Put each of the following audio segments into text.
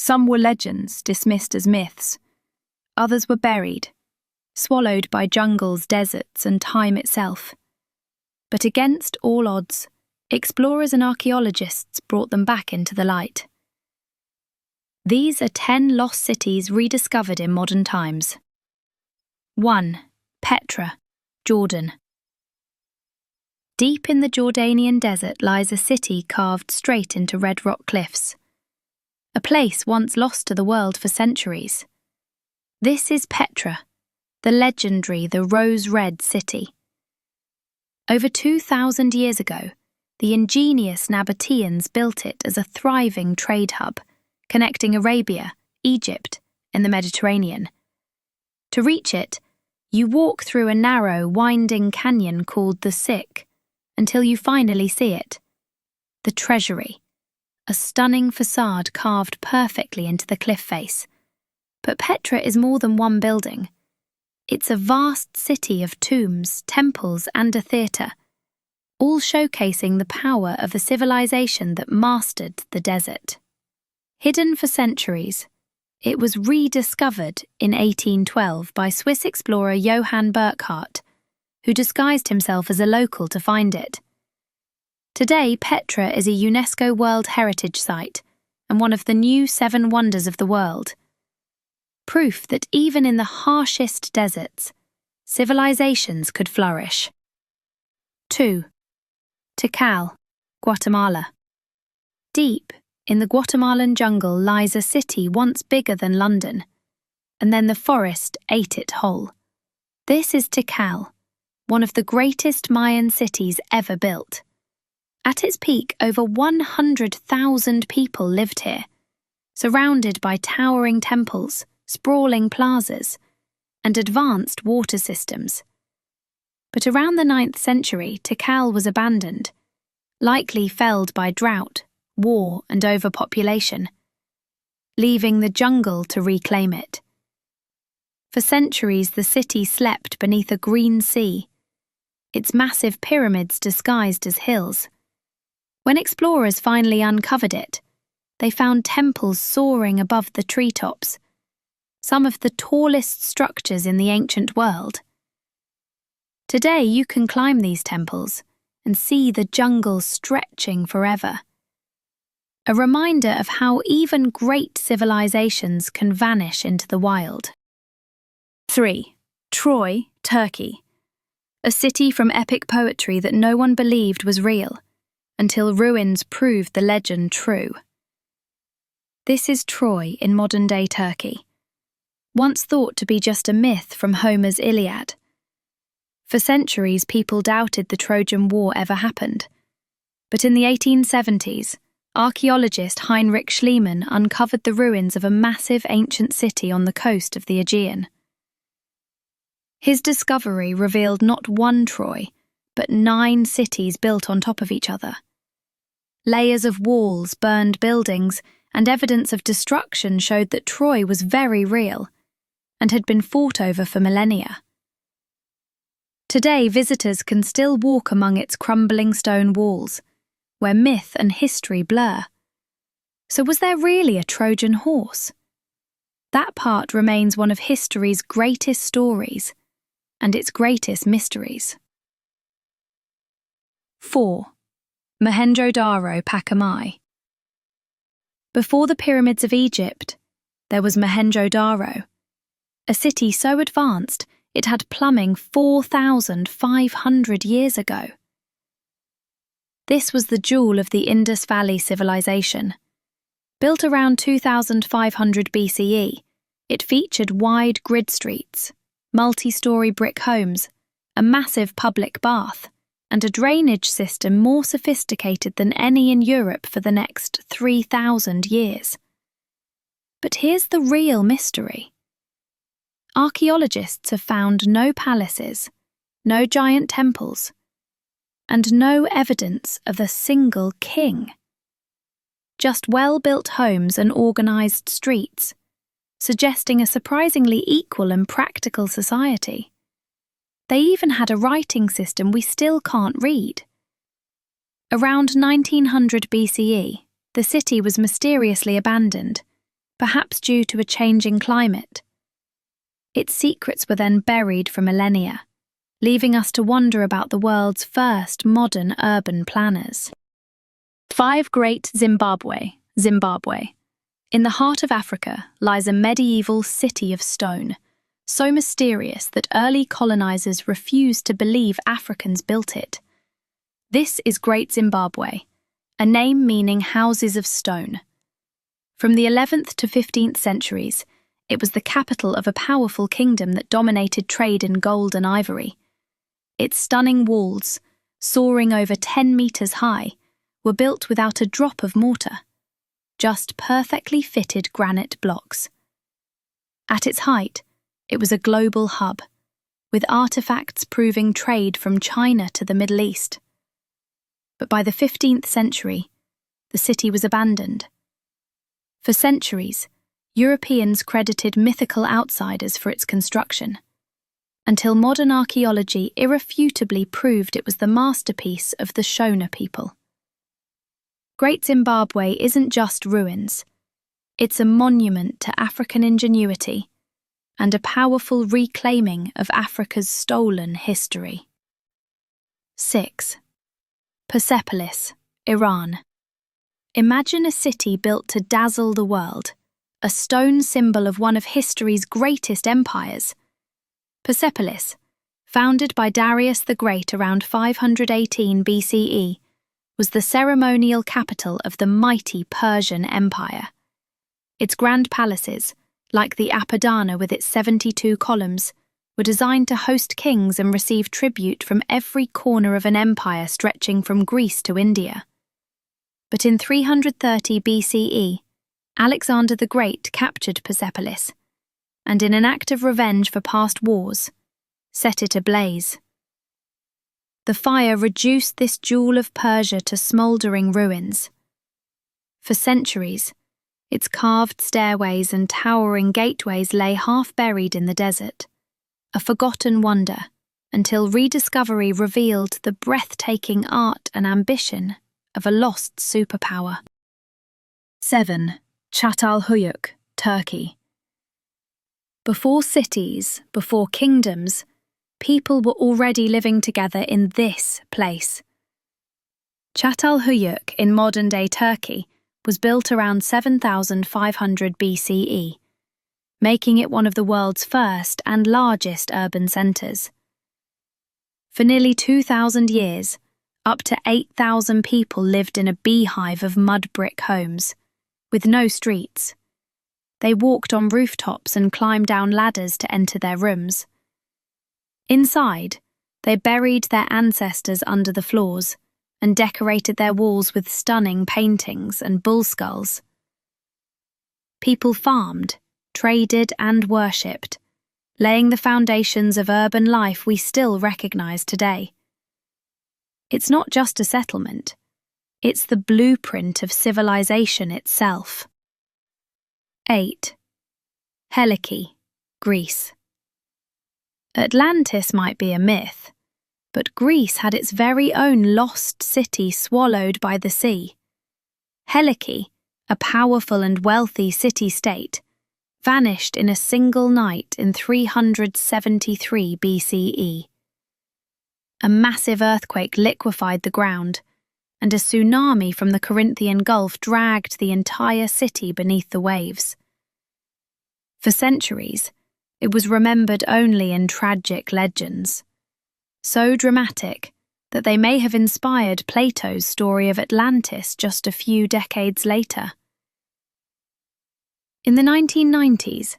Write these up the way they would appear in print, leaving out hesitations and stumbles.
Some were legends dismissed as myths. Others were buried, swallowed by jungles, deserts, and time itself. But against all odds, explorers and archaeologists brought them back into the light. These are 10 lost cities rediscovered in modern times. 1. Petra, Jordan. Deep in the Jordanian desert lies a city carved straight into red rock cliffs. A place once lost to the world for centuries. This is Petra, the legendary, the rose-red city. Over 2,000 years ago, the ingenious Nabateans built it as a thriving trade hub, connecting Arabia, Egypt, and the Mediterranean. To reach it, you walk through a narrow, winding canyon called the Siq, until you finally see it. The treasury, a stunning facade carved perfectly into the cliff face. But Petra is more than one building. It's a vast city of tombs, temples, and a theatre, all showcasing the power of a civilization that mastered the desert. Hidden for centuries, it was rediscovered in 1812 by Swiss explorer Johann Burckhardt, who disguised himself as a local to find it. Today, Petra is a UNESCO World Heritage Site and one of the new 7 wonders of the world. Proof that even in the harshest deserts, civilizations could flourish. 2. Tikal, Guatemala. Deep in the Guatemalan jungle lies a city once bigger than London, and then the forest ate it whole. This is Tikal, one of the greatest Mayan cities ever built. At its peak, over 100,000 people lived here, surrounded by towering temples, sprawling plazas, and advanced water systems. But around the 9th century, Tikal was abandoned, likely felled by drought, war, and overpopulation, leaving the jungle to reclaim it. For centuries, the city slept beneath a green sea, its massive pyramids disguised as hills. When explorers finally uncovered it, they found temples soaring above the treetops, some of the tallest structures in the ancient world. Today you can climb these temples and see the jungle stretching forever. A reminder of how even great civilizations can vanish into the wild. 3. Troy, Turkey. A city from epic poetry that no one believed was real, until ruins proved the legend true. This is Troy in modern-day Turkey, once thought to be just a myth from Homer's Iliad. For centuries, people doubted the Trojan War ever happened. But in the 1870s, archaeologist Heinrich Schliemann uncovered the ruins of a massive ancient city on the coast of the Aegean. His discovery revealed not one Troy, but 9 cities built on top of each other. Layers of walls, burned buildings, and evidence of destruction showed that Troy was very real and had been fought over for millennia. Today, visitors can still walk among its crumbling stone walls, where myth and history blur. So was there really a Trojan horse? That part remains one of history's greatest stories and its greatest mysteries. 4. Mohenjo-Daro, Pakamai. Before the pyramids of Egypt, there was Mohenjo-Daro, a city so advanced it had plumbing 4,500 years ago. This was the jewel of the Indus Valley civilization. Built around 2500 BCE, it featured wide grid streets, multi-story brick homes, a massive public bath, and a drainage system more sophisticated than any in Europe for the next 3,000 years. But here's the real mystery. Archaeologists have found no palaces, no giant temples, and no evidence of a single king. Just well-built homes and organised streets, suggesting a surprisingly equal and practical society. They even had a writing system we still can't read. Around 1900 BCE, the city was mysteriously abandoned, perhaps due to a changing climate. Its secrets were then buried for millennia, leaving us to wonder about the world's first modern urban planners. 5. Great Zimbabwe. Zimbabwe. In the heart of Africa lies a medieval city of stone, so mysterious that early colonizers refused to believe Africans built it. This is Great Zimbabwe, a name meaning houses of stone. From the 11th to 15th centuries, it was the capital of a powerful kingdom that dominated trade in gold and ivory. Its stunning walls, soaring over 10 meters high, were built without a drop of mortar, just perfectly fitted granite blocks. At its height, it was a global hub, with artifacts proving trade from China to the Middle East. But by the 15th century, the city was abandoned. For centuries, Europeans credited mythical outsiders for its construction, until modern archaeology irrefutably proved it was the masterpiece of the Shona people. Great Zimbabwe isn't just ruins, it's a monument to African ingenuity and a powerful reclaiming of Africa's stolen history. 6. Persepolis, Iran. Imagine a city built to dazzle the world, a stone symbol of one of history's greatest empires. Persepolis, founded by Darius the Great around 518 BCE, was the ceremonial capital of the mighty Persian Empire. Its grand palaces, like the Apadana with its 72 columns, were designed to host kings and receive tribute from every corner of an empire stretching from Greece to India. But in 330 BCE, Alexander the Great captured Persepolis, and in an act of revenge for past wars, set it ablaze. The fire reduced this jewel of Persia to smouldering ruins. For centuries, its carved stairways and towering gateways lay half buried in the desert, a forgotten wonder, until rediscovery revealed the breathtaking art and ambition of a lost superpower. 7. Çatalhöyük, Turkey. Before cities, before kingdoms, people were already living together in this place. Çatalhöyük in modern-day Turkey was built around 7,500 BCE, making it one of the world's first and largest urban centres. For nearly 2,000 years, up to 8,000 people lived in a beehive of mud brick homes, with no streets. They walked on rooftops and climbed down ladders to enter their rooms. Inside, they buried their ancestors under the floors and decorated their walls with stunning paintings and bull skulls. People farmed, traded and worshipped, laying the foundations of urban life we still recognise today. It's not just a settlement, it's the blueprint of civilization itself. 8. Helike, Greece. Atlantis might be a myth, but Greece had its very own lost city swallowed by the sea. Helike, a powerful and wealthy city-state, vanished in a single night in 373 BCE. A massive earthquake liquefied the ground, and a tsunami from the Corinthian Gulf dragged the entire city beneath the waves. For centuries, it was remembered only in tragic legends, so dramatic that they may have inspired Plato's story of Atlantis just a few decades later. In the 1990s,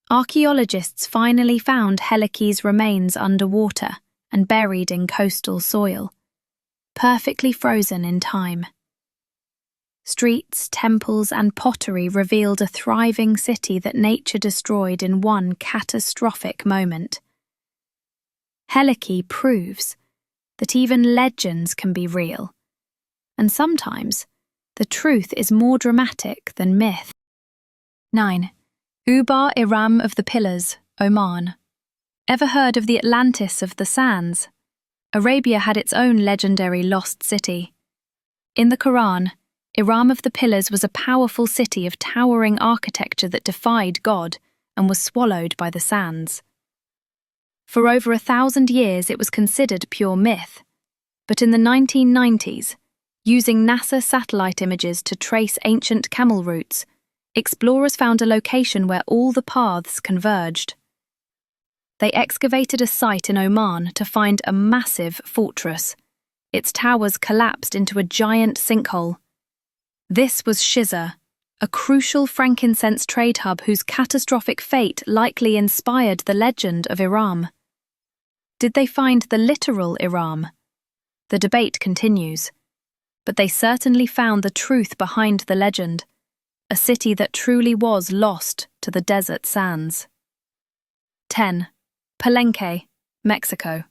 archaeologists finally found Helike's remains underwater and buried in coastal soil, perfectly frozen in time. Streets, temples, and pottery revealed a thriving city that nature destroyed in one catastrophic moment. Helike proves that even legends can be real, and sometimes the truth is more dramatic than myth. 9. Ubar Iram of the Pillars, Oman. Ever heard of the Atlantis of the Sands? Arabia had its own legendary lost city. In the Quran, Iram of the Pillars was a powerful city of towering architecture that defied God and was swallowed by the sands. For over 1,000 years it was considered pure myth, but in the 1990s, using NASA satellite images to trace ancient camel routes, explorers found a location where all the paths converged. They excavated a site in Oman to find a massive fortress. Its towers collapsed into a giant sinkhole. This was Shiza, a crucial frankincense trade hub whose catastrophic fate likely inspired the legend of Iram. Did they find the literal Iram? The debate continues, but they certainly found the truth behind the legend, a city that truly was lost to the desert sands. 10. Palenque, Mexico.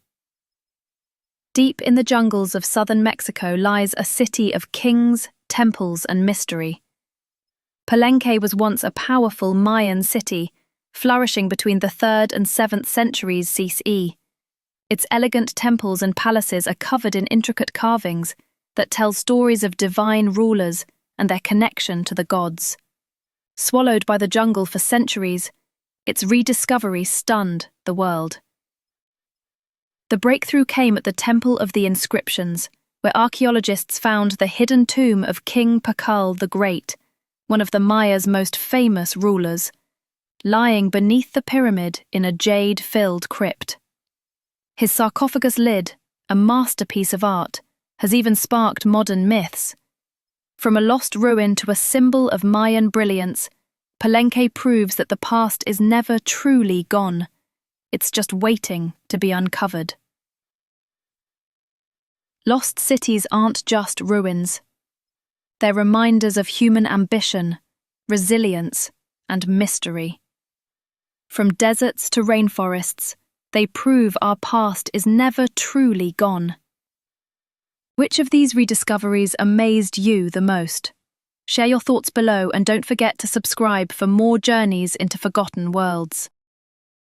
Deep in the jungles of southern Mexico lies a city of kings, temples, and mystery. Palenque was once a powerful Mayan city, flourishing between the 3rd and 7th centuries CE. Its elegant temples and palaces are covered in intricate carvings that tell stories of divine rulers and their connection to the gods. Swallowed by the jungle for centuries, its rediscovery stunned the world. The breakthrough came at the Temple of the Inscriptions, where archaeologists found the hidden tomb of King Pakal the Great, one of the Maya's most famous rulers, lying beneath the pyramid in a jade-filled crypt. His sarcophagus lid, a masterpiece of art, has even sparked modern myths. From a lost ruin to a symbol of Mayan brilliance, Palenque proves that the past is never truly gone. It's just waiting to be uncovered. Lost cities aren't just ruins. They're reminders of human ambition, resilience, and mystery. From deserts to rainforests, they prove our past is never truly gone. Which of these rediscoveries amazed you the most? Share your thoughts below and don't forget to subscribe for more journeys into forgotten worlds.